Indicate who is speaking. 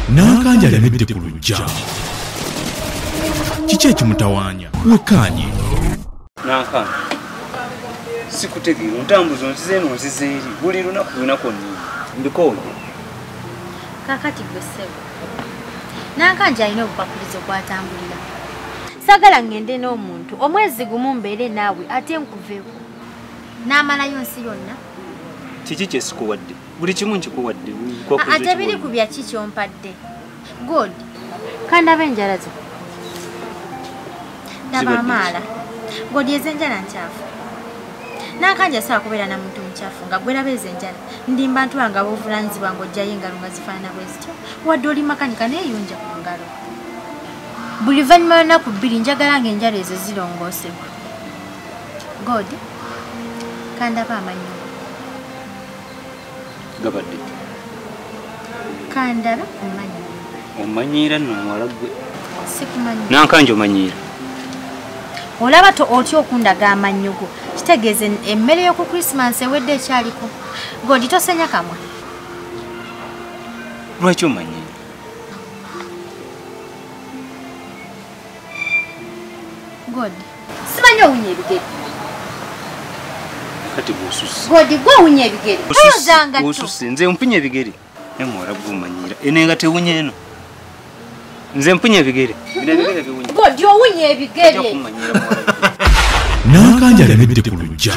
Speaker 1: Nakanja alemedde ku luggya. Kiki ekimutawaanya? Wekkaanye.
Speaker 2: Nakanja sikutegeera ntambuzo nzize eno nzize eri buli lunaku nni mbikooye.
Speaker 3: Kakati gwe ssebo Nakanja alina obupakulizo bw'atambulira. Sagala ngende n'omuntu omwezi gumu mbeere naawe ate nkuveeko n'amalayo nsi yonna.
Speaker 2: Kiki kyesikuwadde? Buli kimu nkikuwadde.
Speaker 3: Ate biri ku bya ki kyompadde? Good. Kandaba enjala zo. Ndaba amaala. Godi ezenjala nkyafu. Nakanja saa kubeera na muntu mukyafu nga gwera bezenjala. Ndimba ntu wanga buvunanyizibwa ng'ojjayo engalo nga zifaanana bwe zityo. Wadde oli makanika neeyunja ku ngalo. Buli luvannyuma lw'ennaku bbiri njagala ng'enjala ezo zirongoosebwa. God. Kandaba amannya.
Speaker 2: Gabadde.
Speaker 3: Kandaba omanyi.
Speaker 2: Omanyiira nno muwala gwe.
Speaker 3: Sikumanyi.
Speaker 2: Nakanja omanyiira.
Speaker 3: Olaba otya okundaga amannyo go. Kitegeeze emmere y'oku Christmas ewedde ekyaliko. Godi tosenya kamwa.
Speaker 2: Lwaki omanyiira?
Speaker 3: Godi. Simanyi owunya ebigere.
Speaker 2: Kati bw'osusse.
Speaker 3: Godi gwe owunya ebigere. Oyozanga
Speaker 2: bw'osusse nze mpunya ebigere. Muwala gwe omanyiira. Enenga tewunya eno. Nze mpunya ebigere. Bino ebigere biwunya.
Speaker 3: Godi owunya ebigere.
Speaker 1: Nakanja alemedde ku luggya.